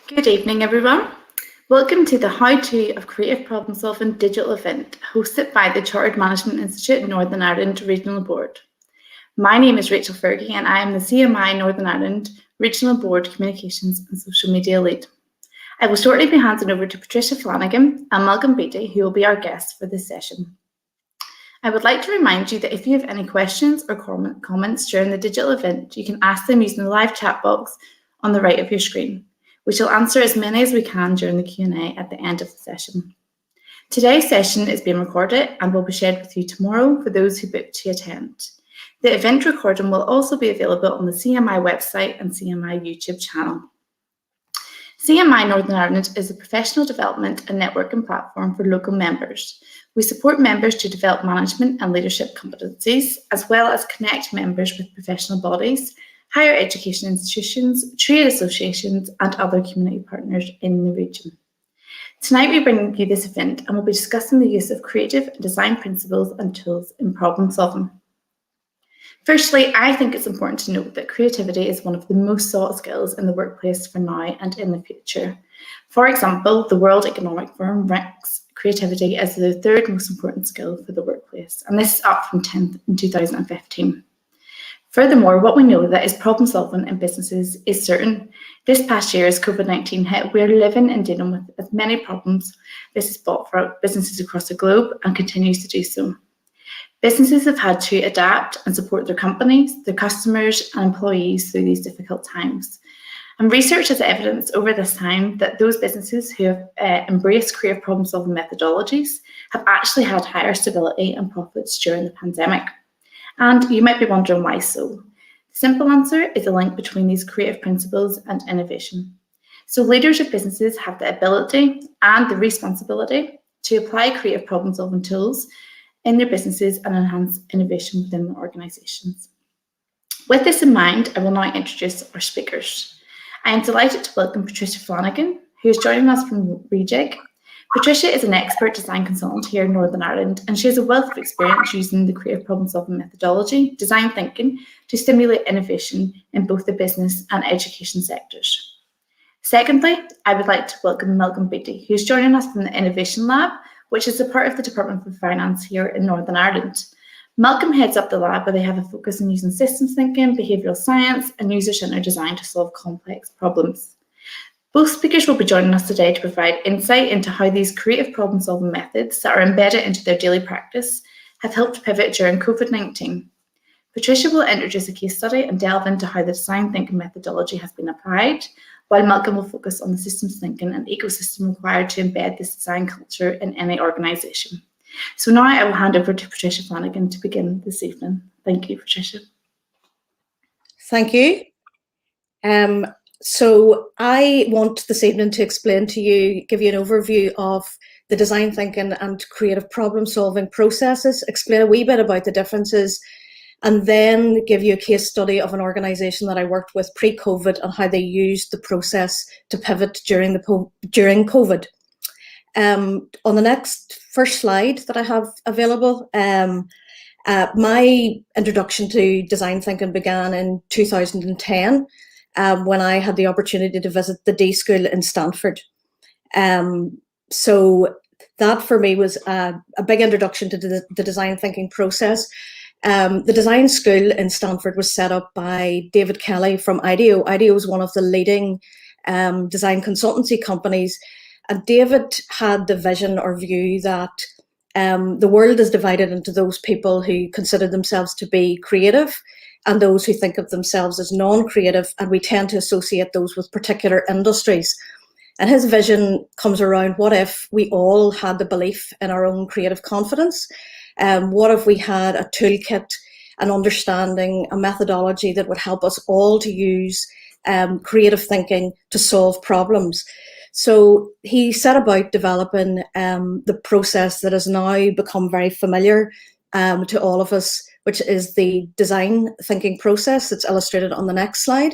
Good evening, everyone. Welcome to the How To of Creative Problem Solving digital event hosted by the Chartered Management Institute Northern Ireland Regional Board. My name is Rachel Fergie and I am the CMI Northern Ireland Regional Board Communications and Social Media Lead. I will shortly be handing over to Patricia Flanagan and Malcolm Beattie, who will be our guests for this session. I would like to remind you that if you have any questions or comments during the digital event, you can ask them using the live chat box on the right of your screen. We shall answer as many as we can during the Q&A at the end of the session. Today's session is being recorded and will be shared with you tomorrow for those who booked to attend. The event recording will also be available on the CMI website and CMI YouTube channel. CMI Northern Ireland is a professional development and networking platform for local members. We support members to develop management and leadership competencies, as well as connect members with professional bodies, higher education institutions, trade associations, and other community partners in the region. Tonight we bring you this event and we'll be discussing the use of creative and design principles and tools in problem solving. Firstly, I think it's important to note that creativity is one of the most sought skills in the workplace for now and in the future. For example, the World Economic Forum ranks creativity as the third most important skill for the workplace, and this is up from 10th in 2015. Furthermore, what we know that is problem solving in businesses is certain. This past year, as COVID-19 hit, we are living and dealing with as many problems this has brought for businesses across the globe and continues to do so. Businesses have had to adapt and support their companies, their customers and employees through these difficult times. And research has evidenced over this time that those businesses who have embraced creative problem solving methodologies have actually had higher stability and profits during the pandemic. And you might be wondering why so. The simple answer is a link between these creative principles and innovation. So leaders of businesses have the ability and the responsibility to apply creative problem solving tools in their businesses and enhance innovation within their organisations. With this in mind, I will now introduce our speakers. I am delighted to welcome Patricia Flanagan, who is joining us from Rejig. Patricia is an expert design consultant here in Northern Ireland, and she has a wealth of experience using the creative problem solving methodology, design thinking, to stimulate innovation in both the business and education sectors. Secondly, I would like to welcome Malcolm Beattie, who is joining us from the Innovation Lab, which is a part of the Department for Finance here in Northern Ireland. Malcolm heads up the lab where they have a focus on using systems thinking, behavioural science, and user-centred design to solve complex problems. Both speakers will be joining us today to provide insight into how these creative problem-solving methods that are embedded into their daily practice have helped pivot during COVID-19. Patricia will introduce a case study and delve into how the design thinking methodology has been applied, while Malcolm will focus on the systems thinking and ecosystem required to embed this design culture in any organisation. So now I will hand over to Patricia Flanagan to begin this evening. Thank you, Patricia. Thank you. So I want this evening to explain to you, give you an overview of the design thinking and creative problem solving processes, explain a wee bit about the differences, and then give you a case study of an organisation that I worked with pre-COVID and how they used the process to pivot during COVID. On the first slide that I have available, my introduction to design thinking began in 2010 when I had the opportunity to visit the D School in Stanford. So that for me was a big introduction to the design thinking process. The design school in Stanford was set up by David Kelly from IDEO. IDEO is one of the leading design consultancy companies. And David had the vision or view that the world is divided into those people who consider themselves to be creative and those who think of themselves as non-creative, and we tend to associate those with particular industries. And his vision comes around, what if we all had the belief in our own creative confidence? What if we had a toolkit, an understanding, a methodology that would help us all to use creative thinking to solve problems? So he set about developing the process that has now become very familiar to all of us, which is the design thinking process that's illustrated on the next slide.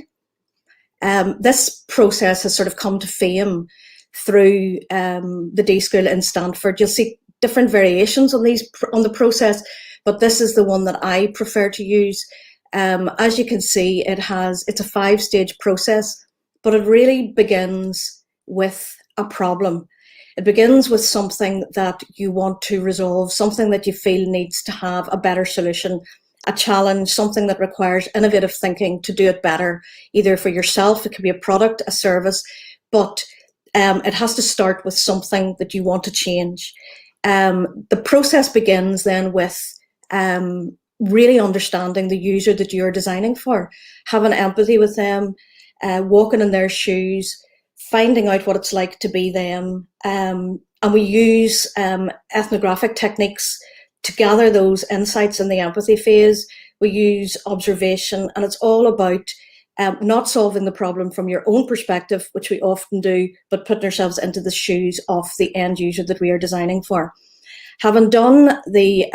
This process has sort of come to fame through the D School in Stanford. You'll see different variations on the process, but this is the one that I prefer to use. As you can see, it's a 5-stage process, but it really begins with a problem. It begins with something that you want to resolve, something that you feel needs to have a better solution, a challenge, something that requires innovative thinking to do it better, either for yourself, it could be a product, a service, but it has to start with something that you want to change. The process begins then with really understanding the user that you're designing for, having empathy with them, walking in their shoes, finding out what it's like to be them. And we use ethnographic techniques to gather those insights in the empathy phase. We use observation, and it's all about not solving the problem from your own perspective, which we often do, but putting ourselves into the shoes of the end user that we are designing for. Having done the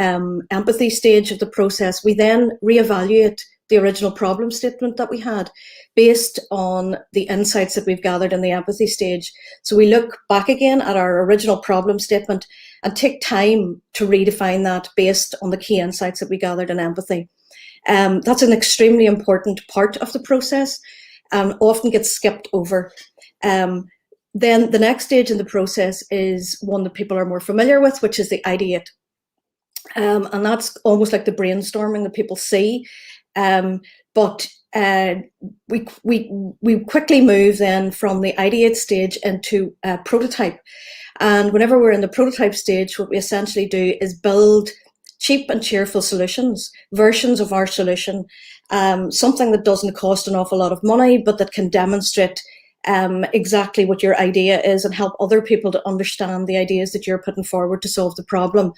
empathy stage of the process, we then reevaluate the original problem statement that we had based on the insights that we've gathered in the empathy stage. So we look back again at our original problem statement and take time to redefine that based on the key insights that we gathered in empathy. That's an extremely important part of the process and often gets skipped over. Then the next stage in the process is one that people are more familiar with, which is the ideate. And that's almost like the brainstorming that people see. But we quickly move then from the ideate stage into prototype. And whenever we're in the prototype stage, what we essentially do is build cheap and cheerful solutions, versions of our solution, something that doesn't cost an awful lot of money, but that can demonstrate exactly what your idea is and help other people to understand the ideas that you're putting forward to solve the problem.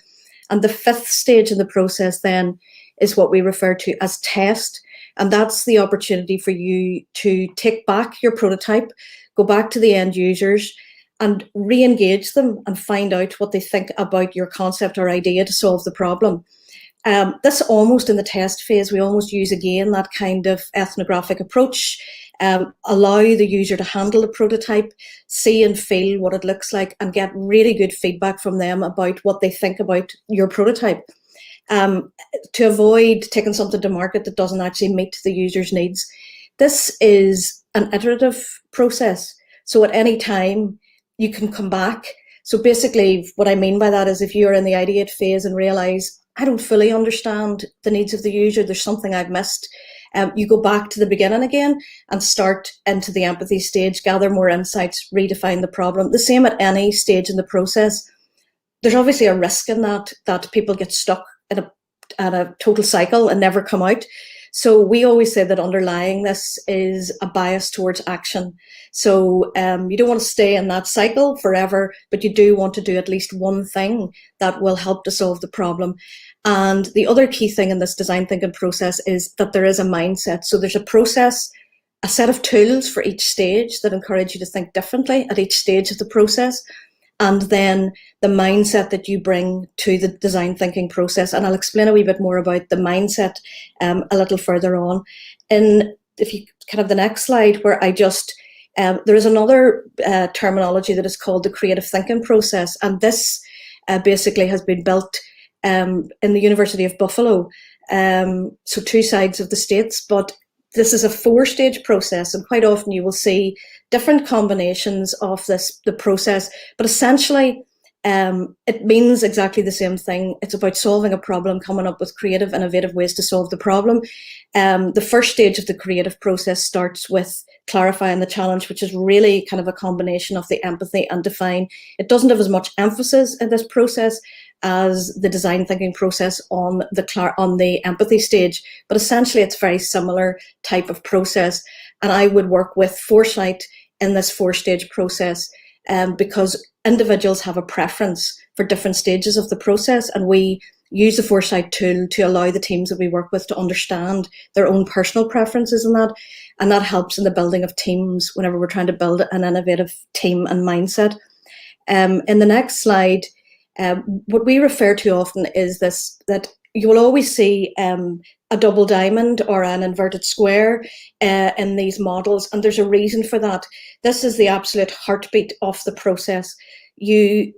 And the fifth stage in the process then is what we refer to as test. And that's the opportunity for you to take back your prototype, go back to the end users and re-engage them and find out what they think about your concept or idea to solve the problem. This almost in the test phase, we almost use again that kind of ethnographic approach, allow the user to handle the prototype, see and feel what it looks like and get really good feedback from them about what they think about your prototype. To avoid taking something to market that doesn't actually meet the user's needs. This is an iterative process. So at any time you can come back. So basically what I mean by that is if you're in the ideate phase and realize, I don't fully understand the needs of the user, there's something I've missed, you go back to the beginning again and start into the empathy stage, gather more insights, redefine the problem. The same at any stage in the process. There's obviously a risk in that people get stuck at a total cycle and never come out. So we always say that underlying this is a bias towards action. So you don't want to stay in that cycle forever, but you do want to do at least one thing that will help to solve the problem. And the other key thing in this design thinking process is that there is a mindset. So there's a process, a set of tools for each stage that encourage you to think differently at each stage of the process. And then the mindset that you bring to the design thinking process. And I'll explain a wee bit more about the mindset a little further on. And if you kind of the next slide where I just, there is another terminology that is called the creative thinking process. And this basically has been built in the University of Buffalo. So two sides of the States, but this is a 4-stage process, and quite often you will see different combinations of the process, but essentially it means exactly the same thing. It's about solving a problem, coming up with creative, innovative ways to solve the problem. The first stage of the creative process starts with clarifying the challenge, which is really kind of a combination of the empathy and define. It doesn't have as much emphasis in this process as the design thinking process on the empathy stage, but essentially it's very similar type of process. And I would work with foresight in this 4-stage process because individuals have a preference for different stages of the process, and we use the foresight tool to allow the teams that we work with to understand their own personal preferences in that, and that helps in the building of teams whenever we're trying to build an innovative team and mindset. In the next slide, what we refer to often is this, that you will always see a double diamond or an inverted square in these models, and there's a reason for that. This is the absolute heartbeat of the process.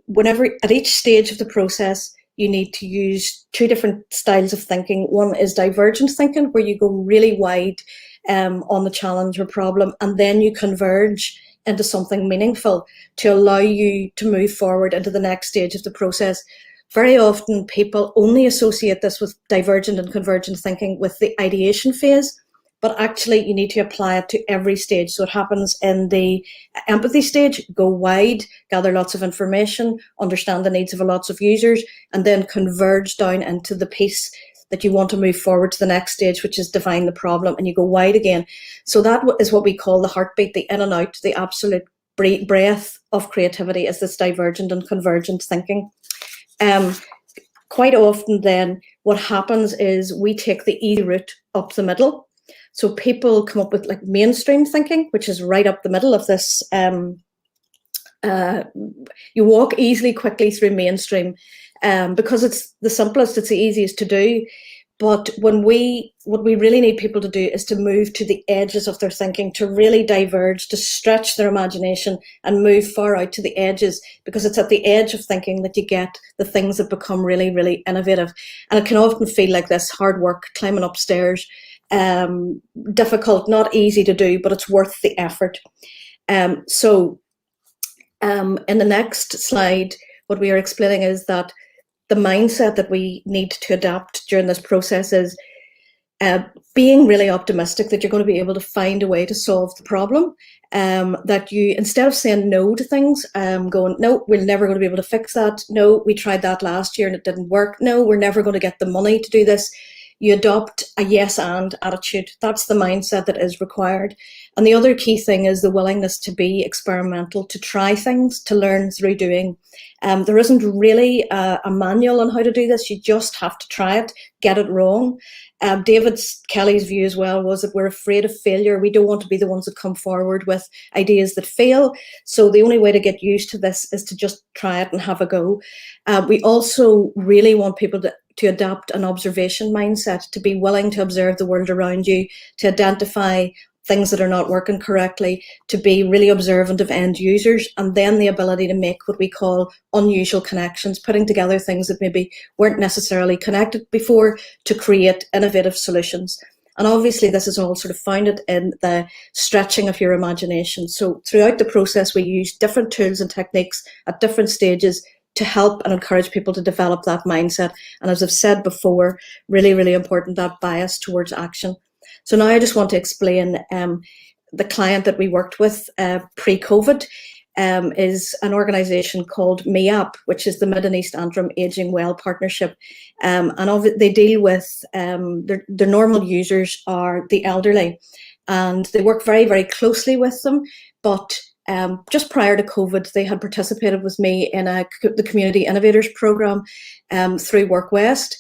Whenever at each stage of the process, you need to use 2 different styles of thinking. One is divergent thinking, where you go really wide on the challenge or problem, and then you converge into something meaningful to allow you to move forward into the next stage of the process. Very often people only associate this with divergent and convergent thinking with the ideation phase, but actually you need to apply it to every stage. So it happens in the empathy stage, go wide, gather lots of information, understand the needs of lots of users, and then converge down into the piece that you want to move forward to the next stage, which is define the problem, and you go wide again. So that is what we call the heartbeat, the in and out, the absolute breath of creativity is this divergent and convergent thinking. Quite often then what happens is we take the easy route up the middle. So people come up with like mainstream thinking, which is right up the middle of this. You walk easily, quickly through mainstream because it's the simplest, it's the easiest to do. But what we really need people to do is to move to the edges of their thinking, to really diverge, to stretch their imagination and move far out to the edges, because it's at the edge of thinking that you get the things that become really, really innovative. And it can often feel like this hard work, climbing upstairs, difficult, not easy to do, but it's worth the effort. In the next slide, what we are explaining is that the mindset that we need to adapt during this process is being really optimistic that you're going to be able to find a way to solve the problem. That you, instead of saying no to things, going, no, we're never going to be able to fix that. No, we tried that last year and it didn't work. No, we're never going to get the money to do this. You adopt a yes and attitude. That's the mindset that is required. And the other key thing is the willingness to be experimental, to try things, to learn through doing. There isn't really a manual on how to do this. You just have to try it, get it wrong. David Kelly's view as well was that we're afraid of failure. We don't want to be the ones that come forward with ideas that fail. So the only way to get used to this is to just try it and have a go. We also really want people to adapt an observation mindset, to be willing to observe the world around you, to identify things that are not working correctly, to be really observant of end users, and then the ability to make what we call unusual connections, putting together things that maybe weren't necessarily connected before to create innovative solutions. And obviously this is all sort of founded in the stretching of your imagination. So throughout the process, we use different tools and techniques at different stages to help and encourage people to develop that mindset. And as I've said before, really, really important, that bias towards action. So now I just want to explain the client that we worked with pre-COVID is an organisation called MEAP, which is the Mid and East Antrim Ageing Well Partnership. And they deal with, their normal users are the elderly, and they work very, very closely with them. But just prior to COVID, they had participated with me in the Community Innovators programme through WorkWest.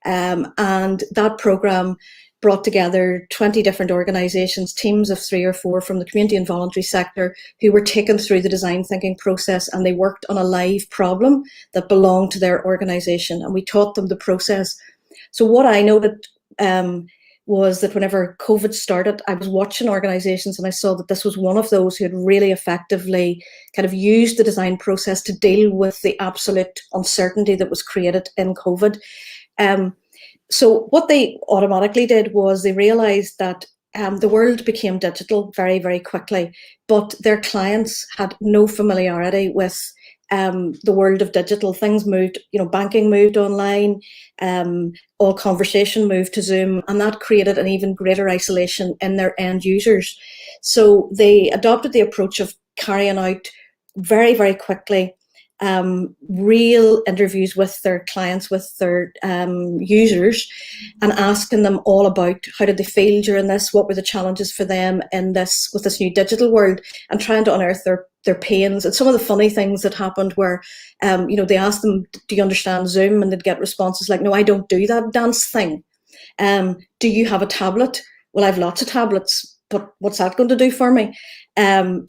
And that programme brought together 20 different organisations, teams of 3 or 4 from the community and voluntary sector, who were taken through the design thinking process, and they worked on a live problem that belonged to their organisation, and we taught them the process. So what I noted was that whenever COVID started, I was watching organisations and I saw that this was one of those who had really effectively kind of used the design process to deal with the absolute uncertainty that was created in COVID. So what they automatically did was they realised that the world became digital very, very quickly, but their clients had no familiarity with the world of digital. Things moved, banking moved online, all conversation moved to Zoom, and that created an even greater isolation in their end users. So they adopted the approach of carrying out very, very quickly real interviews with their clients, with their users, and asking them all about how did they feel during this, what were the challenges for them in this, with this new digital world, and trying to unearth their pains. And some of the funny things that happened were, they asked them, do you understand Zoom? And they'd get responses like, no, I don't do that dance thing. Do you have a tablet? Well, I have lots of tablets, but what's that going to do for me?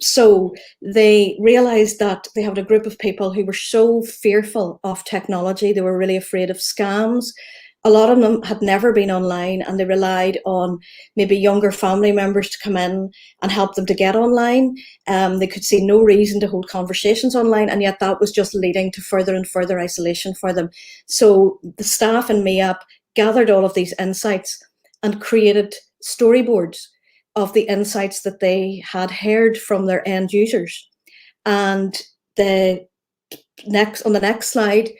So they realised that they had a group of people who were so fearful of technology. They were really afraid of scams. A lot of them had never been online, and they relied on maybe younger family members to come in and help them to get online. They could see no reason to hold conversations online, and yet that was just leading to further and further isolation for them. So the staff in MEAP gathered all of these insights and created storyboards of the insights that they had heard from their end users. And on the next slide,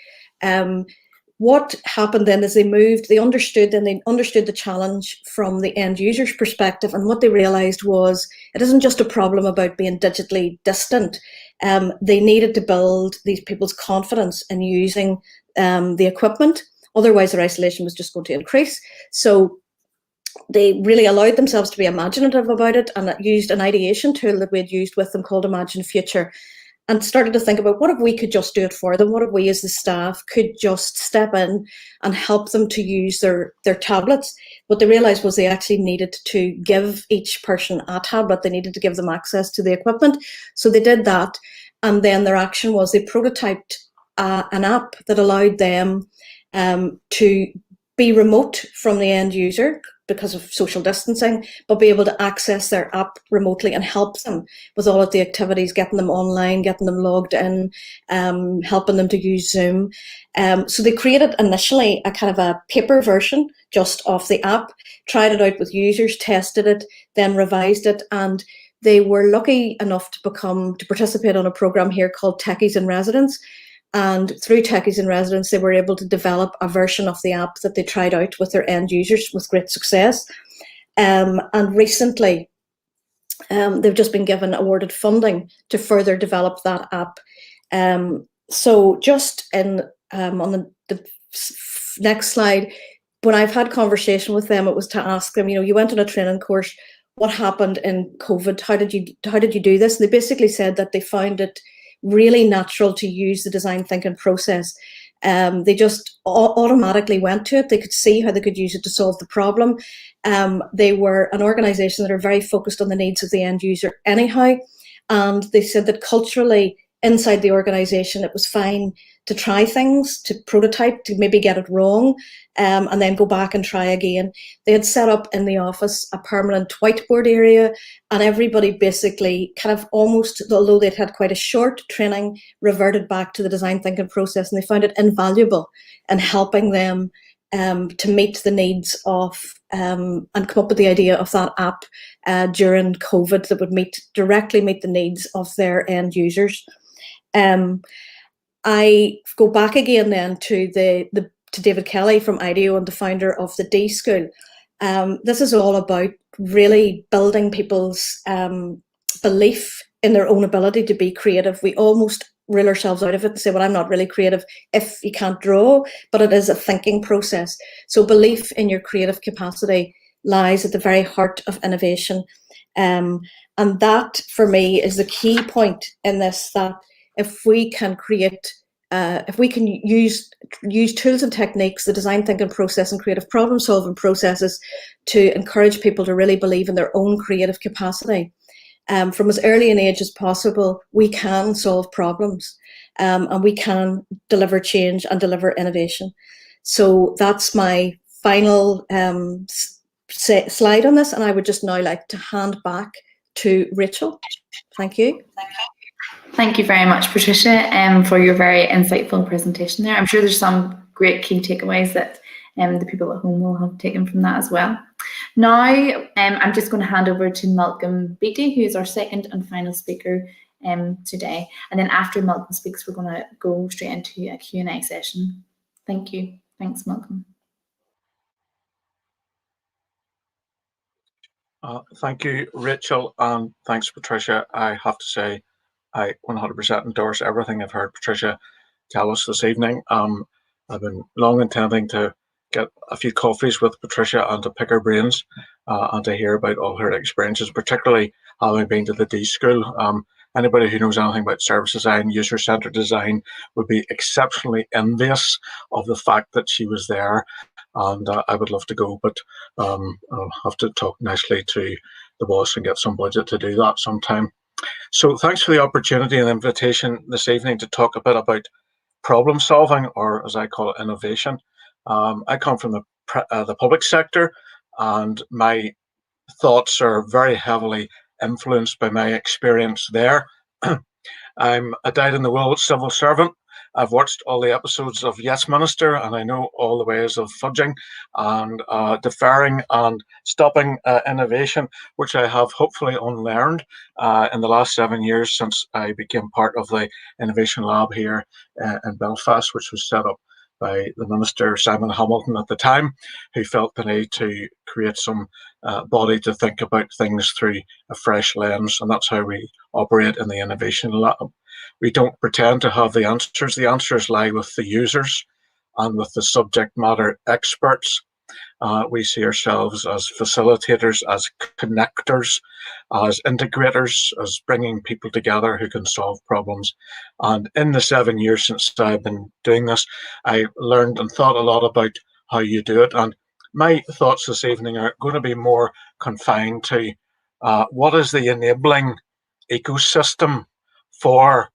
what happened then is they understood the challenge from the end user's perspective, and what they realized was it isn't just a problem about being digitally distant. They needed to build these people's confidence in using the equipment, otherwise their isolation was just going to increase. So they really allowed themselves to be imaginative about it, and used an ideation tool that we had used with them called Imagine Future, and started to think about what if we could just do it for them? What if we as the staff could just step in and help them to use their tablets? What they realised was they actually needed to give each person a tablet. They needed to give them access to the equipment. So they did that. And then their action was they prototyped an app that allowed them to be remote from the end user because of social distancing, but be able to access their app remotely and help them with all of the activities, getting them online, getting them logged in, helping them to use Zoom. So they created initially a kind of a paper version just of the app, tried it out with users, tested it, then revised it, and they were lucky enough to participate on a program here called Techies in Residence. And through Techies in Residence, they were able to develop a version of the app that they tried out with their end users with great success. And recently, they've just been awarded funding to further develop that app. So just on the next slide, when I've had conversation with them, it was to ask them, you went on a training course, what happened in COVID? How did you do this? And they basically said that they found it really natural to use the design thinking process. They just automatically went to it. They could see how they could use it to solve the problem. They were an organisation that are very focused on the needs of the end user anyhow. And they said that culturally inside the organisation, it was fine to try things, to prototype, to maybe get it wrong, and then go back and try again. They had set up in the office a permanent whiteboard area, and everybody basically kind of almost, although they'd had quite a short training, reverted back to the design thinking process, and they found it invaluable in helping them to meet the needs of and come up with the idea of that app during COVID that would directly meet the needs of their end users. I go back again then to to David Kelly from IDEO and the founder of the D School. This is all about really building people's belief in their own ability to be creative. We almost rule ourselves out of it and say, well, I'm not really creative if you can't draw, but it is a thinking process. So belief in your creative capacity lies at the very heart of innovation. And that, for me, is the key point in this, that if we can use tools and techniques, the design thinking process and creative problem solving processes to encourage people to really believe in their own creative capacity. From as early an age as possible, we can solve problems and we can deliver change and deliver innovation. So that's my final slide on this, and I would just now like to hand back to Rachel. Thank you. Thank you very much, Patricia, for your very insightful presentation there. I'm sure there's some great key takeaways that the people at home will have taken from that as well. Now, I'm just going to hand over to Malcolm Beatty, who is our second and final speaker today. And then after Malcolm speaks, we're going to go straight into a Q&A session. Thank you. Thanks, Malcolm. Thank you, Rachel, and thanks, Patricia. I have to say, I 100% endorse everything I've heard Patricia tell us this evening. I've been long intending to get a few coffees with Patricia and to pick her brains and to hear about all her experiences, particularly having been to the D School. Anybody who knows anything about service design, user-centered design, would be exceptionally envious of the fact that she was there. And I would love to go, but I'll have to talk nicely to the boss and get some budget to do that sometime. So thanks for the opportunity and invitation this evening to talk a bit about problem solving, or as I call it, innovation. I come from the public sector, and my thoughts are very heavily influenced by my experience there. I'm a dyed-in-the-wool civil servant, I've watched all the episodes of Yes Minister, and I know all the ways of fudging and deferring and stopping innovation, which I have hopefully unlearned in the last 7 years since I became part of the Innovation Lab here in Belfast, which was set up by the Minister Simon Hamilton at the time, who felt the need to create some body to think about things through a fresh lens, and that's how we operate in the Innovation Lab. We don't pretend to have the answers. The answers lie with the users and with the subject matter experts. We see ourselves as facilitators, as connectors, as integrators, as bringing people together who can solve problems. And in the 7 years since I've been doing this, I learned and thought a lot about how you do it. And my thoughts this evening are going to be more confined to what is the enabling ecosystem for,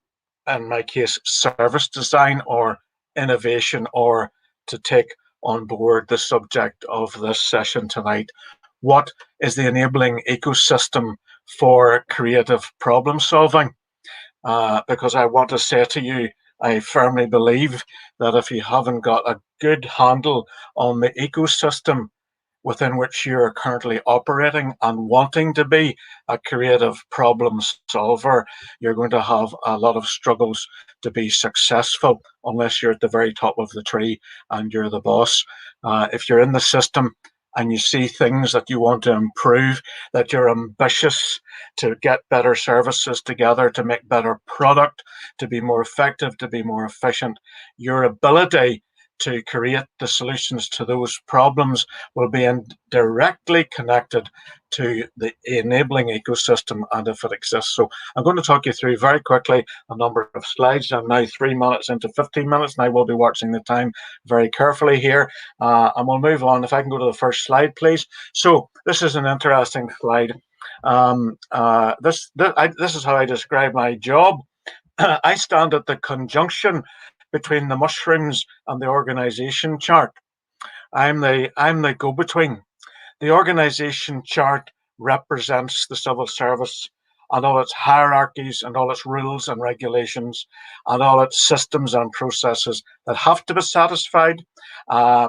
in my case, service design or innovation, or to take on board the subject of this session tonight. What is the enabling ecosystem for creative problem solving? Because I want to say to you, I firmly believe that if you haven't got a good handle on the ecosystem within which you're currently operating and wanting to be a creative problem solver, you're going to have a lot of struggles to be successful unless you're at the very top of the tree and you're the boss. If you're in the system and you see things that you want to improve, that you're ambitious to get better services together, to make better product, to be more effective, to be more efficient, your ability to create the solutions to those problems will be directly connected to the enabling ecosystem and if it exists. So I'm going to talk you through very quickly a number of slides. I'm now 3 minutes into 15 minutes and I will be watching the time very carefully here. And we'll move on. If I can go to the first slide, please. So this is an interesting slide. This is how I describe my job. I stand at the conjunction between the mushrooms and the organization chart. I'm the go-between. The organization chart represents the civil service and all its hierarchies and all its rules and regulations and all its systems and processes that have to be satisfied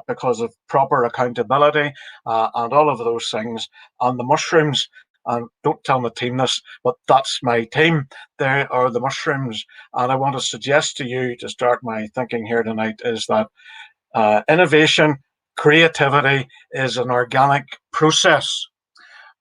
because of proper accountability and all of those things. And the mushrooms, and don't tell my team this, but that's my team. They are the mushrooms. And I want to suggest to you, to start my thinking here tonight, is that innovation, creativity is an organic process,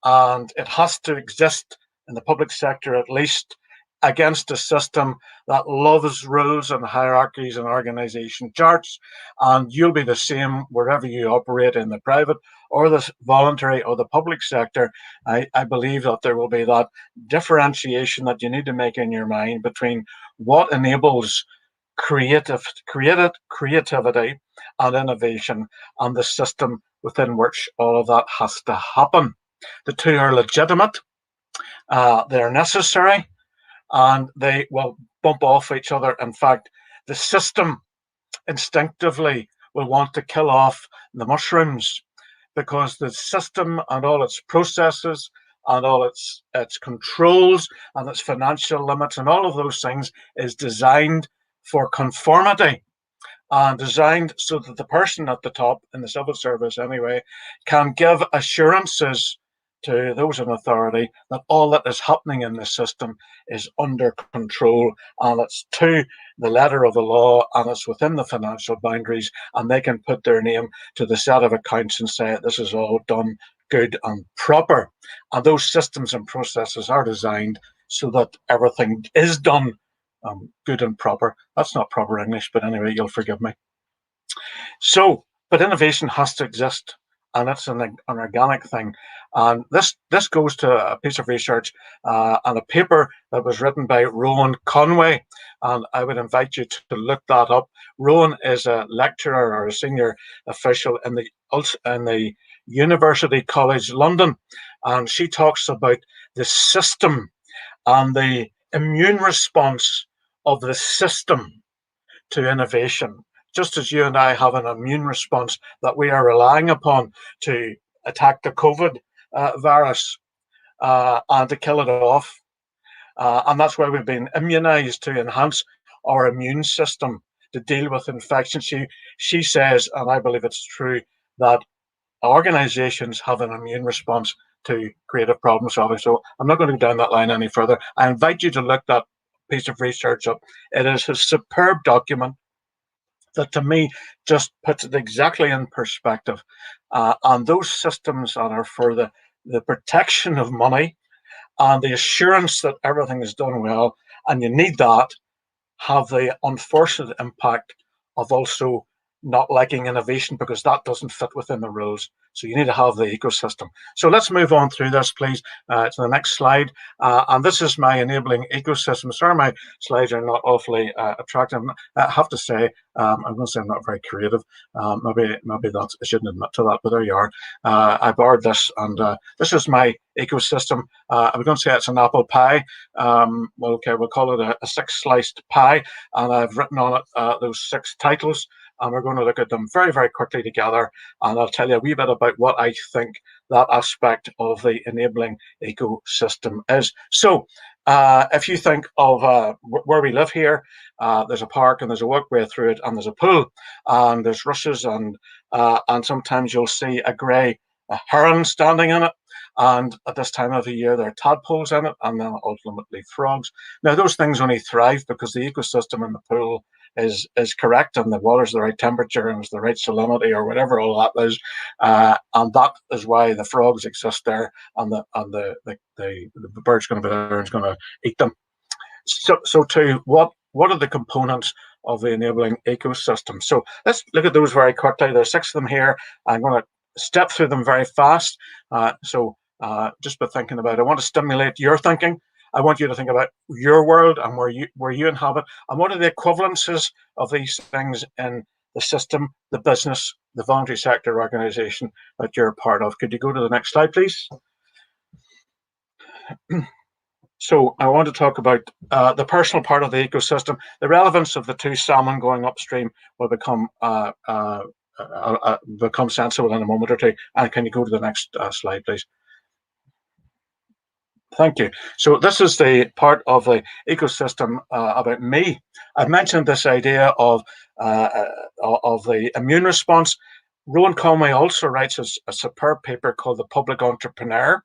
and it has to exist in the public sector at least against a system that loves rules and hierarchies and organization charts. And you'll be the same wherever you operate, in the private or the voluntary or the public sector. I believe that there will be that differentiation that you need to make in your mind between what enables creativity and innovation and the system within which all of that has to happen. The two are legitimate, they're necessary, and they will bump off each other. In fact, the system instinctively will want to kill off the mushrooms because the system and all its processes and all its controls and its financial limits and all of those things is designed for conformity and designed so that the person at the top, in the civil service anyway, can give assurances to those in authority that all that is happening in the system is under control and it's to the letter of the law and it's within the financial boundaries, and they can put their name to the set of accounts and say this is all done good and proper. And those systems and processes are designed so that everything is done good and proper. That's not proper English, but anyway, you'll forgive me. So, but innovation has to exist, and it's an organic thing. And this goes to a piece of research and a paper that was written by Rowan Conway, and I would invite you to look that up. Rowan is a lecturer or a senior official in the University College London, and she talks about the system and the immune response of the system to innovation, just as you and I have an immune response that we are relying upon to attack the COVID virus and to kill it off. And that's why we've been immunized, to enhance our immune system to deal with infection. She says, and I believe it's true, that organizations have an immune response to creative problem solving. So I'm not going to go down that line any further. I invite you to look that piece of research up. It is a superb document that, to me, just puts it exactly in perspective. And those systems that are for the protection of money and the assurance that everything is done well, and you need that, have the unfortunate impact of also not liking innovation because that doesn't fit within the rules. So you need to have the ecosystem. So let's move on through this, please, to the next slide. And this is my enabling ecosystem. Sorry, my slides are not awfully attractive. I have to say, I'm going to say I'm not very creative. Maybe that's, I shouldn't admit to that, but there you are. I borrowed this, and this is my ecosystem. I'm going to say it's an apple pie. Well, okay, we'll call it a six-sliced pie, and I've written on it those 6 titles. And we're going to look at them very, very quickly together. And I'll tell you a wee bit about what I think that aspect of the enabling ecosystem is. So if you think of where we live here, there's a park and there's a walkway through it, and there's a pool, and there's rushes, and sometimes you'll see a grey heron standing in it. And at this time of the year, there are tadpoles in it, and then ultimately frogs. Now, those things only thrive because the ecosystem in the pool is correct, and the water's the right temperature, and it's the right salinity, or whatever all that is, and that is why the frogs exist there, and the bird's going to be there and is going to eat them. So to what are the components of the enabling ecosystem? So let's look at those very quickly. There's 6 of them here. I'm going to step through them very fast. Just by thinking about it, I want to stimulate your thinking. I want you to think about your world and where you inhabit, and what are the equivalences of these things in the system, the business, the voluntary sector organization that you're a part of. Could you go to the next slide, please? So I want to talk about the personal part of the ecosystem. The relevance of the 2 salmon going upstream will become sensible in a moment or two. And can you go to the next slide, please? Thank you. So this is the part of the ecosystem about me. I've mentioned this idea of the immune response. Rowan Conway also writes a superb paper called The Public Entrepreneur.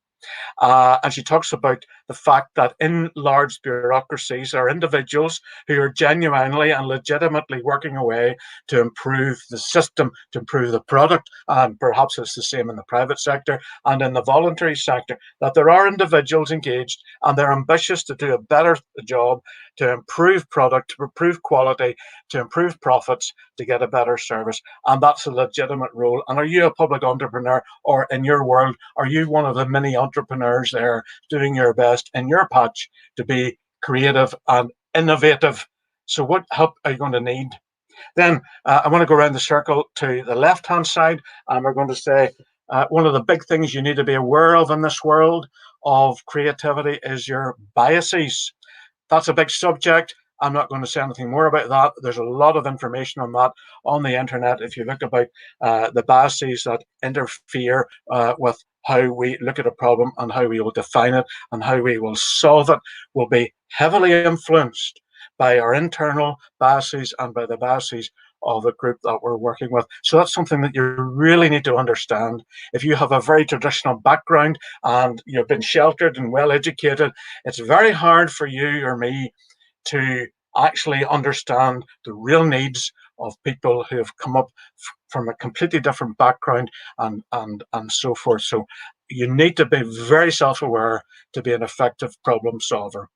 And she talks about the fact that in large bureaucracies there are individuals who are genuinely and legitimately working away to improve the system, to improve the product, and perhaps it's the same in the private sector and in the voluntary sector, that there are individuals engaged and they're ambitious to do a better job, to improve product, to improve quality, to improve profits, to get a better service. And that's a legitimate role. And are you a public entrepreneur, or in your world, are you one of the many entrepreneurs there doing your best in your patch to be creative and innovative? So what help are you going to need? Then I want to go around the circle to the left-hand side, and we're going to say one of the big things you need to be aware of in this world of creativity is your biases. That's a big subject. I'm not going to say anything more about that. There's a lot of information on that on the internet. If you look about the biases that interfere with how we look at a problem and how we will define it and how we will solve it, will be heavily influenced by our internal biases and by the biases of the group that we're working with. So that's something that you really need to understand. If you have a very traditional background and you've been sheltered and well educated, it's very hard for you or me to actually understand the real needs of people who have come up from a completely different background and so forth. So you need to be very self-aware to be an effective problem solver.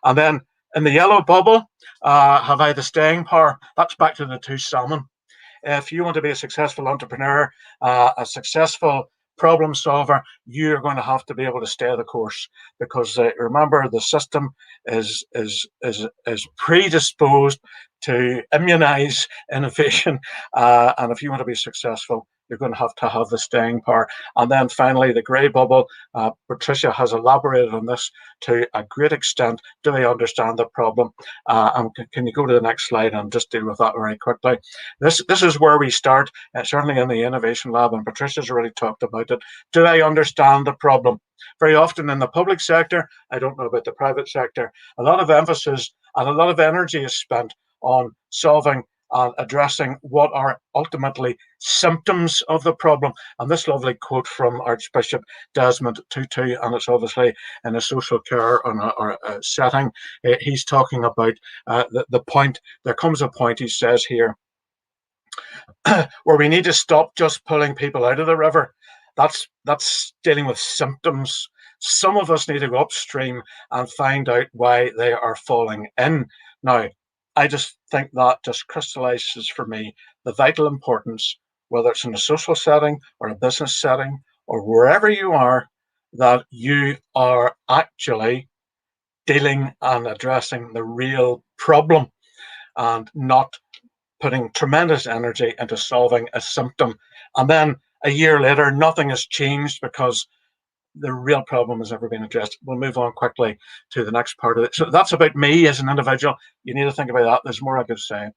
And then in the yellow bubble, have I the staying power? That's back to the 2 salmon. If you want to be a successful entrepreneur, a successful problem solver, you're going to have to be able to stay the course, because remember, the system is predisposed to immunize innovation, and if you want to be successful, you're going to have the staying power. And then finally, the grey bubble. Patricia has elaborated on this to a great extent. Do they understand the problem? And can you go to the next slide and just deal with that very quickly? This is where we start, certainly in the Innovation Lab, and Patricia's already talked about it. Do I understand the problem? Very often in the public sector, I don't know about the private sector, a lot of emphasis and a lot of energy is spent on solving and addressing what are ultimately symptoms of the problem. And this lovely quote from Archbishop Desmond Tutu, and it's obviously in a social care or a setting. He's talking about the point. There comes a point, he says here, where we need to stop just pulling people out of the river. That's dealing with symptoms. Some of us need to go upstream and find out why they are falling in. Now, I just think that just crystallizes for me the vital importance, whether it's in a social setting or a business setting or wherever you are, that you are actually dealing and addressing the real problem and not putting tremendous energy into solving a symptom. And then a year later, nothing has changed because the real problem has never been addressed. We'll move on quickly to the next part of it. So that's about me as an individual. You need to think about that. There's more I could say.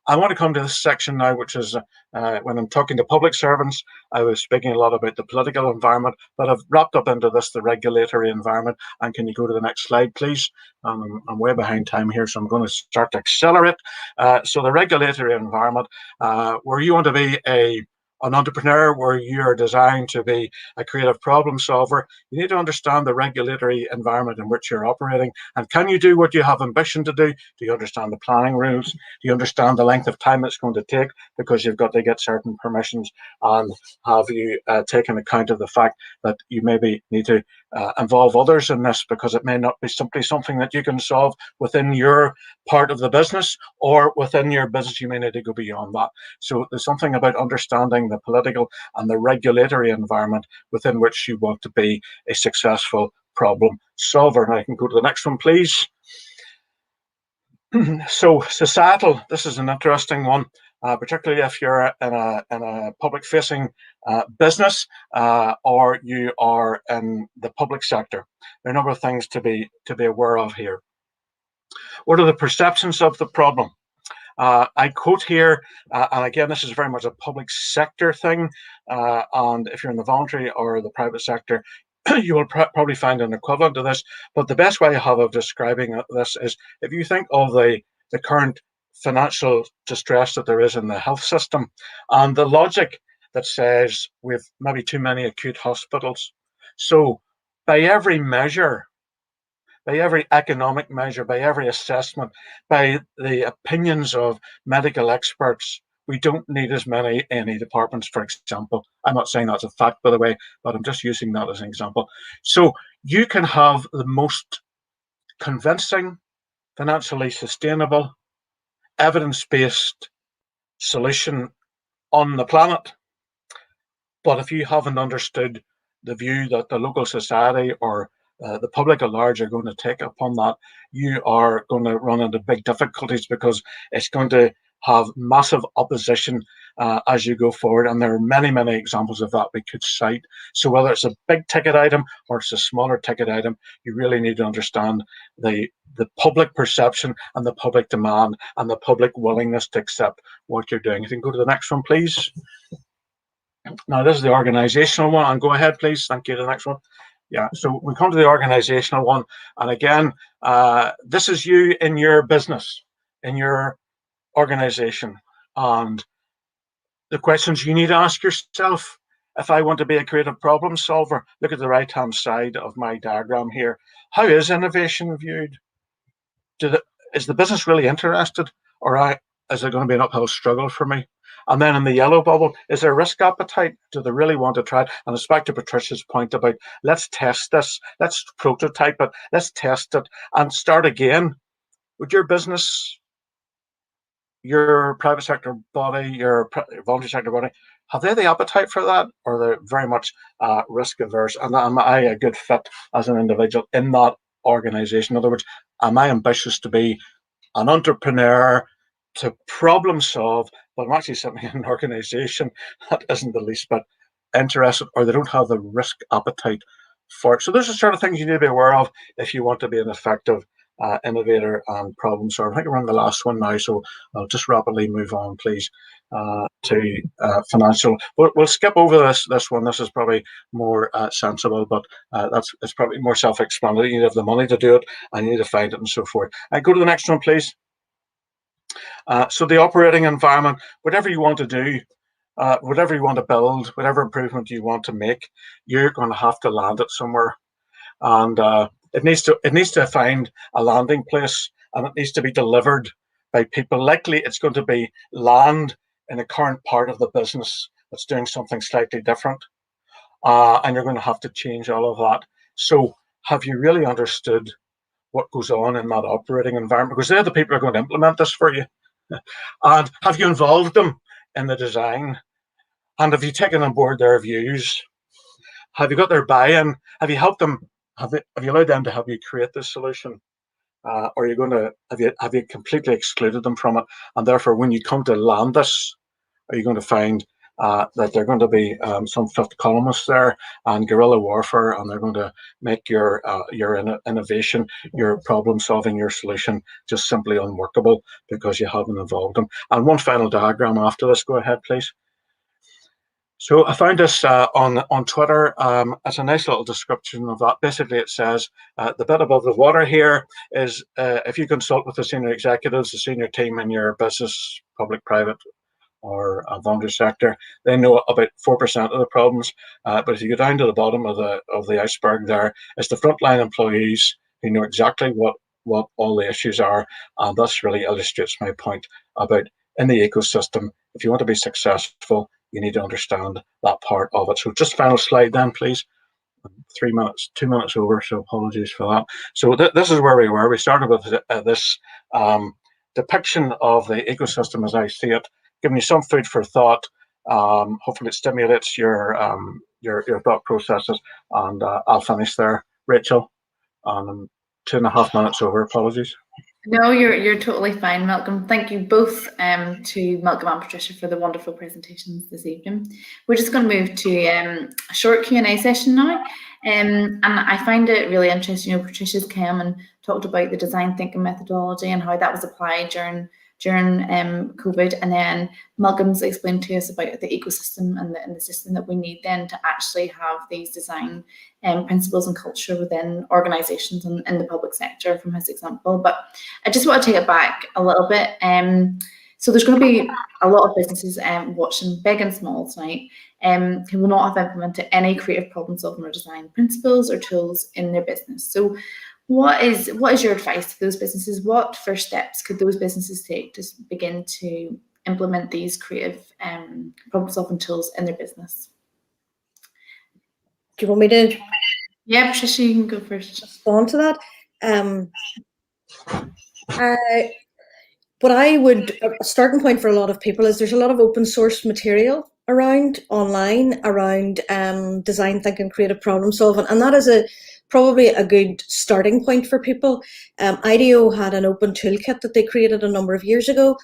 I want to come to this section now, which is when I'm talking to public servants. I was speaking a lot about the political environment, but I've wrapped up into this, the regulatory environment. And can you go to the next slide, please? I'm way behind time here, so I'm going to start to accelerate. So the regulatory environment, where you want to be an entrepreneur, where you're designed to be a creative problem solver, you need to understand the regulatory environment in which you're operating. And can you do what you have ambition to do? Do you understand the planning rules? Do you understand the length of time it's going to take? Because you've got to get certain permissions. And have you taken account of the fact that you maybe need to involve others in this, because it may not be simply something that you can solve within your part of the business, or within your business you may need to go beyond that. So there's something about understanding the political and the regulatory environment within which you want to be a successful problem solver. And I can go to the next one, please. So societal, this is an interesting one, particularly if you're in a public-facing business or you are in the public sector. There are a number of things to be aware of here. What are the perceptions of the problem? I quote here, and again, this is very much a public sector thing, and if you're in the voluntary or the private sector, you will probably find an equivalent to this. But the best way I have of describing this is, if you think of the current financial distress that there is in the health system, and the logic that says we've maybe too many acute hospitals. So by every measure, by every economic measure, by every assessment, by the opinions of medical experts, we don't need as many A&E departments, for example. I'm not saying that's a fact, by the way, but I'm just using that as an example. So you can have the most convincing, financially sustainable, evidence-based solution on the planet. But if you haven't understood the view that the local society or the public at large are going to take upon that, you are going to run into big difficulties, because it's going to have massive opposition as you go forward. And there are many, many examples of that we could cite. So whether it's a big ticket item or it's a smaller ticket item, you really need to understand the public perception and the public demand and the public willingness to accept what you're doing. If you can go to the next one, please. Now, this is the organizational one. And go ahead, please. Thank you. The next one. Yeah, so we come to the organizational one. And again, this is you in your business, in your organization. And the questions you need to ask yourself: if I want to be a creative problem solver, look at the right-hand side of my diagram here. How is innovation viewed? Is the business really interested, or is it going to be an uphill struggle for me? And then in the yellow bubble, is there risk appetite? Do they really want to try it? And it's back to Patricia's point about, let's test this, let's prototype it, let's test it and start again. Would your business, your private sector body, your voluntary sector body, have they the appetite for that? Or they're very much risk averse? And am I a good fit as an individual in that organization? In other words, am I ambitious to be an entrepreneur, to problem solve, but I'm actually sitting in an organization that isn't the least bit interested, or they don't have the risk appetite for it. So those are the sort of things you need to be aware of if you want to be an effective innovator and problem solver. I think we're on the last one now, so I'll just rapidly move on, please, to financial. We'll skip over this one. This is probably more sensible, but it's probably more self-explanatory. You have the money to do it, and you need to find it, and so forth. Go to the next one, please. So the operating environment, whatever you want to do, whatever you want to build, whatever improvement you want to make, you're going to have to land it somewhere, and it needs to find a landing place, and it needs to be delivered by people. Likely, it's going to be land in a current part of the business that's doing something slightly different, and you're going to have to change all of that. So, have you really understood what goes on in that operating environment? Because they're the people who are going to implement this for you. And have you involved them in the design? And have you taken on board their views? Have you got their buy-in? Have you helped them? Have you allowed them to help you create this solution? Or are you going to have you completely excluded them from it? And therefore, when you come to land this, are you going to find that there are going to be some fifth columnists there and guerrilla warfare, and they're going to make your innovation, your problem solving, your solution just simply unworkable because you haven't involved them? And one final diagram after this. Go ahead, please. So I found this on Twitter. It's a nice little description of that. Basically, it says the bit above the water here is if you consult with the senior executives, the senior team in your business, public, private, or voluntary sector, they know about 4% of the problems. But if you go down to the bottom of the iceberg, there is the frontline employees who know exactly what all the issues are, and this really illustrates my point about in the ecosystem. If you want to be successful, you need to understand that part of it. So just final slide then, please. 3 minutes, 2 minutes over, so apologies for that. So this is where we were. We started with this depiction of the ecosystem as I see it, giving you some food for thought. Hopefully it stimulates your thought processes, and I'll finish there. Rachel, 2.5 minutes over, apologies. No, you're totally fine, Malcolm. Thank you both to Malcolm and Patricia for the wonderful presentations this evening. We're just going to move to a short Q&A session now. And I find it really interesting. Patricia's came and talked about the design thinking methodology and how that was applied during COVID, and then Malcolm's explained to us about the ecosystem and the system that we need then to actually have these design principles and culture within organisations and in the public sector from his example. But I just want to take it back a little bit. So there's going to be a lot of businesses watching, big and small tonight, who will not have implemented any creative problem solving or design principles or tools in their business. So what is your advice to those businesses? What first steps could those businesses take to begin to implement these creative problem-solving tools in their business? Do you want me to? Yeah, Patricia, you can go first. Respond to that. What I would, a starting point for a lot of people is there's a lot of open source material around online around design thinking, creative problem solving, and that is probably a good starting point for people. IDEO had an open toolkit that they created a number of years ago,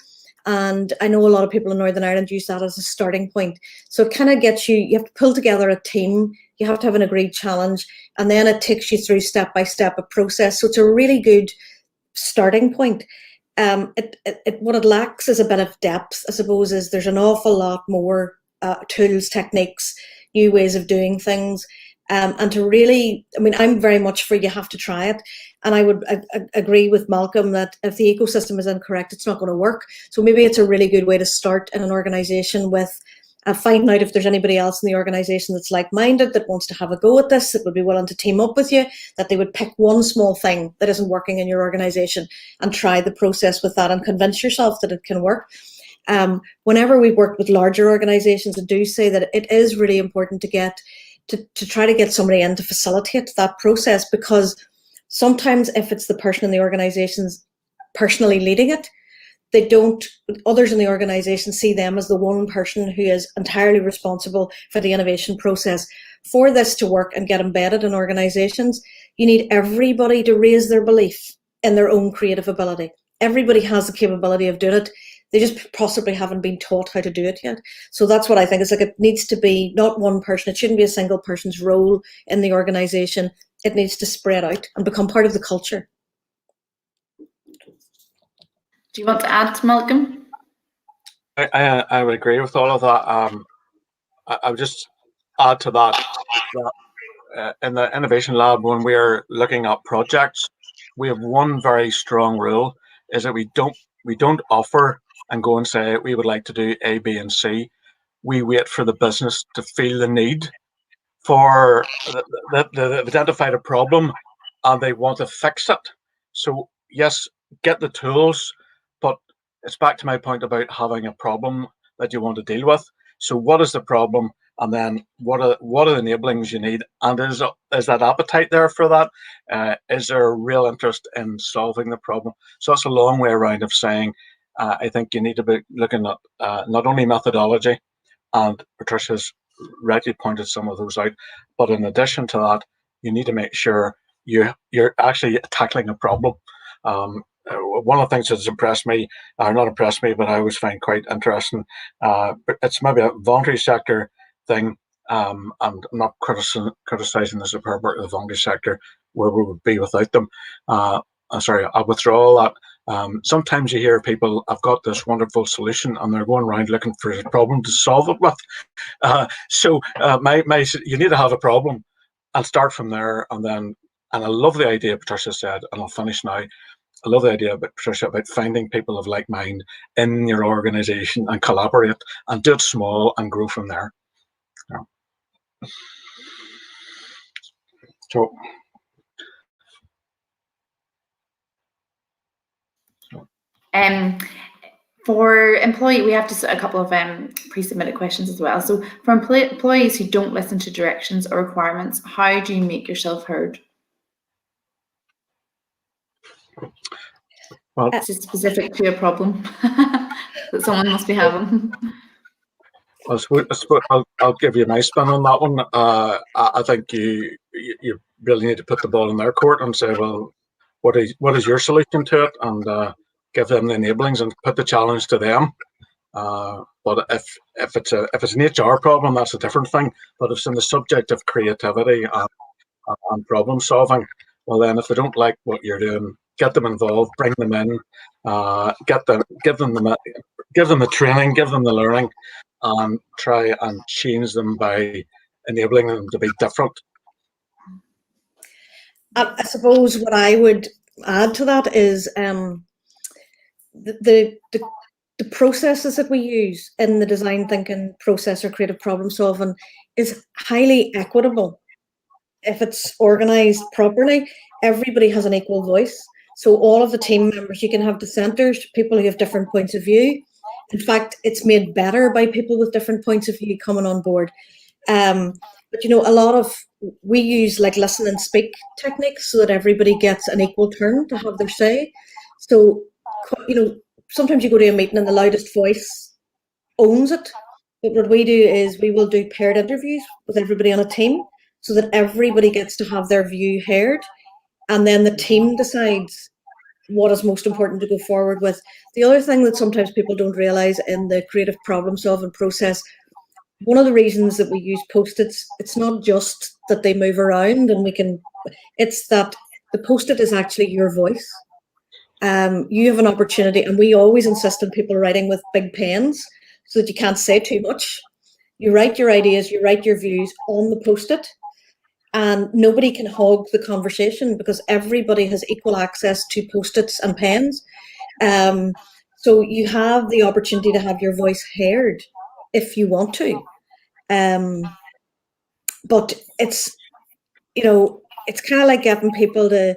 and I know a lot of people in Northern Ireland use that as a starting point. So it kind of gets you have to pull together a team, you have to have an agreed challenge, and then it takes you through step by step a process. So it's a really good starting point. What it lacks is a bit of depth, I suppose, is there's an awful lot more tools, techniques, new ways of doing things. And to really, I mean, I'm very much for you have to try it. And I would agree with Malcolm that if the ecosystem is incorrect, it's not going to work. So maybe it's a really good way to start in an organization with finding out if there's anybody else in the organization that's like-minded, that wants to have a go at this, that would be willing to team up with you, that they would pick one small thing that isn't working in your organization and try the process with that and convince yourself that it can work. Whenever we've worked with larger organizations, I do say that it is really important to try to get somebody in to facilitate that process, because sometimes if it's the person in the organization's personally leading it, others in the organization see them as the one person who is entirely responsible for the innovation process. For this to work and get embedded in organizations, you need everybody to raise their belief in their own creative ability. Everybody has the capability of doing it. They just possibly haven't been taught how to do it yet. So that's what I think. It's like it needs to be not one person. It shouldn't be a single person's role in the organization. It needs to spread out and become part of the culture. Do you want to add, Malcolm? I would agree with all of that. I would just add to that in the Innovation Lab, when we are looking at projects, we have one very strong rule, is that we We don't offer and go and say we would like to do A, B, and C. We wait for the business to feel the need for they've identified a problem and they want to fix it. So yes, get the tools, but it's back to my point about having a problem that you want to deal with. So what is the problem, and then what are the enablings you need, and is that appetite there for that? Is there a real interest in solving the problem? So that's a long way around of saying I think you need to be looking at not only methodology, and Patricia's rightly pointed some of those out, but in addition to that, you need to make sure you're actually tackling a problem. One of the things that's impressed me, or not impressed me, but I always find quite interesting, it's maybe a voluntary sector thing, and I'm not criticizing the superb work of the voluntary sector, where we would be without them. Sorry, I'll withdraw all that. Sometimes you hear people, I've got this wonderful solution, and they're going around looking for a problem to solve it with. You need to have a problem and start from there. And I love the idea Patricia said, and I'll finish now. I love the idea about Patricia about finding people of like mind in your organization and collaborate and do it small and grow from there. Yeah. So. For employee, we have just a couple of pre-submitted questions as well. So for employees who don't listen to directions or requirements, how do you make yourself heard? Well, it's just specific to a problem that someone must be having. I'll give you my spin on that one. I think you really need to put the ball in their court and say, well, what is your solution to it, and give them the enablings and put the challenge to them. But if it's an HR problem, that's a different thing. But if it's in the subject of creativity and problem solving, well then, if they don't like what you're doing, get them involved, bring them in, give them the training, give them the learning, and try and change them by enabling them to be different. I suppose what I would add to that is the processes that we use in the design thinking process or creative problem solving is highly equitable. If it's organized properly, everybody has an equal voice. So all of the team members, you can have dissenters, people who have different points of view. In fact, it's made better by people with different points of view coming on board. But we use like listen and speak techniques so that everybody gets an equal turn to have their say. So, sometimes you go to a meeting and the loudest voice owns it. But what we do is we will do paired interviews with everybody on a team so that everybody gets to have their view heard. And then the team decides what is most important to go forward with. The other thing that sometimes people don't realize in the creative problem solving process, one of the reasons that we use Post-its, it's not just that they move around it's that the Post-it is actually your voice. You have an opportunity, and we always insist on people writing with big pens so that you can't say too much. You write your ideas, you write your views on the Post-it, and nobody can hog the conversation because everybody has equal access to Post-its and pens. So you have the opportunity to have your voice heard if you want to. But it's kind of like getting people to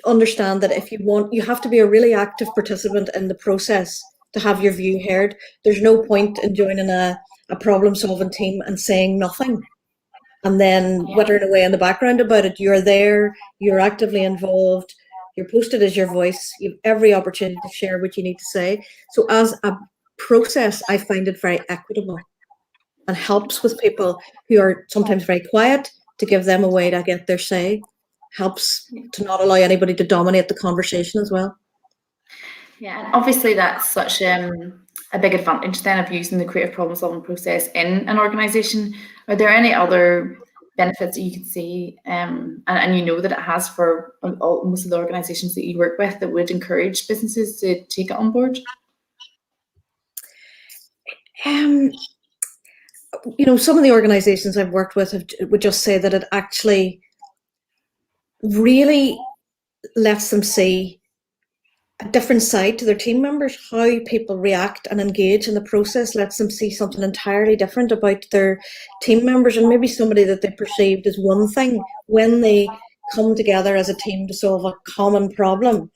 understand that if you want, you have to be a really active participant in the process to have your view heard. There's no point in joining a problem solving team and saying nothing and then wittering away in the background about it. You're there, you're actively involved, your Post-it is your voice, you have every opportunity to share what you need to say. So as a process, I find it very equitable and helps with people who are sometimes very quiet to give them a way to get their say. Helps to not allow anybody to dominate the conversation as well. Yeah, and obviously that's such a big advantage then of using the creative problem solving process in an organisation. Are there any other benefits that you can see and that it has for most of the organisations that you work with that would encourage businesses to take it on board? Some of the organisations I've worked with would just say that it actually really lets them see a different side to their team members. How people react and engage in the process lets them see something entirely different about their team members, and maybe somebody that they perceived as one thing. When they come together as a team to solve a common problem,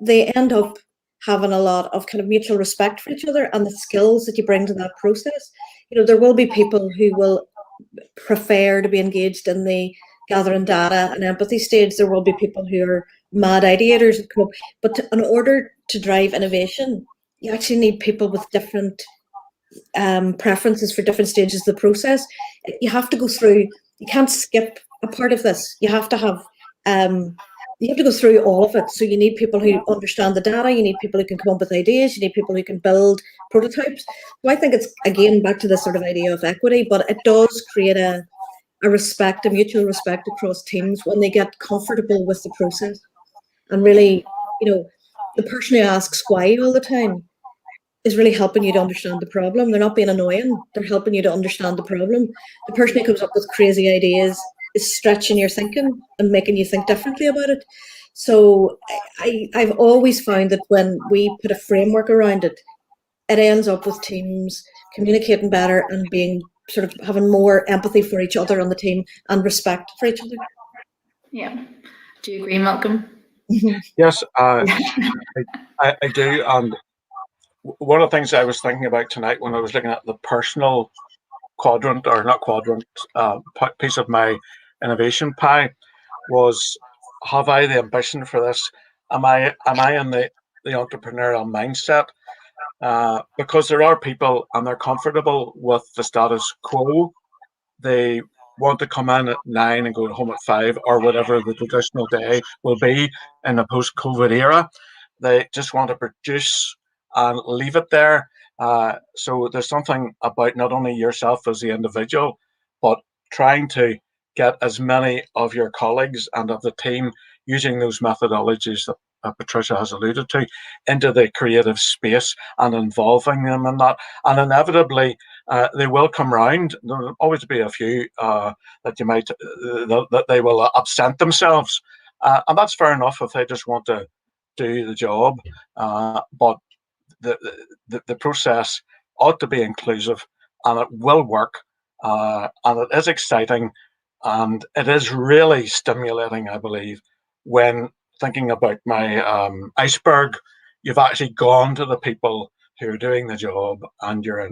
they end up having a lot of kind of mutual respect for each other and the skills that you bring to that process. You know, there will be people who will prefer to be engaged in the gathering data and empathy stage. There will be people who are mad ideators that come up. But in order to drive innovation, you actually need people with different preferences for different stages of the process. You have to go through, you can't skip a part of this. You have to go through all of it. So you need people who understand the data, you need people who can come up with ideas, you need people who can build prototypes. So I think it's, again, back to this sort of idea of equity, but it does create a respect, a mutual respect across teams when they get comfortable with the process. And really, you know, the person who asks why all the time is really helping you to understand the problem. They're not being annoying, they're helping you to understand the problem. The person who comes up with crazy ideas is stretching your thinking and making you think differently about it. So I've always found that when we put a framework around it, it ends up with teams communicating better and being sort of having more empathy for each other on the team and respect for each other. Yeah. Do you agree, Malcolm? Yes, I do. And one of the things I was thinking about tonight when I was looking at the personal quadrant, or not quadrant, piece of my innovation pie was, have I the ambition for this? Am I in the entrepreneurial mindset? Because there are people and they're comfortable with the status quo. They want to come in at 9 and go home at 5, or whatever the traditional day will be in a post-COVID era. They just want to produce and leave it there. So there's something about not only yourself as the individual, but trying to get as many of your colleagues and of the team using those methodologies that Patricia has alluded to into the creative space and involving them in that. And inevitably, they will come round. There'll always be a few that you might that they will absent themselves, and that's fair enough if they just want to do the job. But the process ought to be inclusive, and it will work, and it is exciting, and it is really stimulating, I believe, when thinking about my iceberg. You've actually gone to the people who are doing the job and you're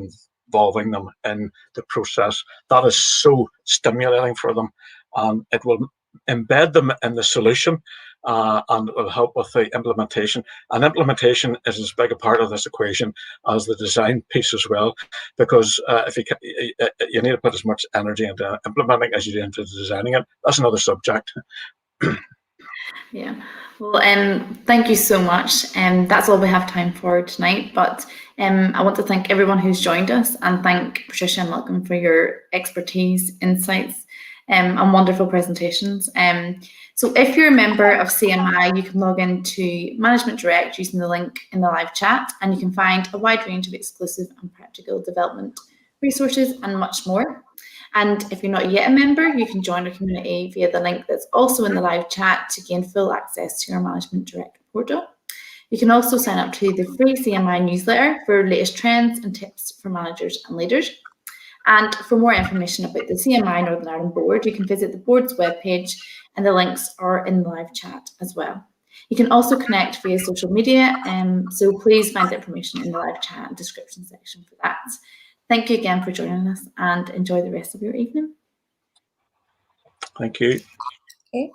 involving them in the process. That is so stimulating for them, and it will embed them in the solution, and will help with the implementation. And implementation is as big a part of this equation as the design piece as well, because if you need to put as much energy into implementing as you do into designing it. That's another subject. Yeah. Well, thank you so much. That's all we have time for tonight. But I want to thank everyone who's joined us, and thank Patricia and Malcolm for your expertise, insights, and wonderful presentations. So if you're a member of CMI, you can log into Management Direct using the link in the live chat, and you can find a wide range of exclusive and practical development resources and much more. And if you're not yet a member, you can join our community via the link that's also in the live chat to gain full access to our Management Direct portal. You can also sign up to the free CMI newsletter for latest trends and tips for managers and leaders. And for more information about the CMI Northern Ireland Board, you can visit the board's webpage, and the links are in the live chat as well. You can also connect via social media, so please find the information in the live chat and description section for that. Thank you again for joining us, and enjoy the rest of your evening. Thank you. Okay.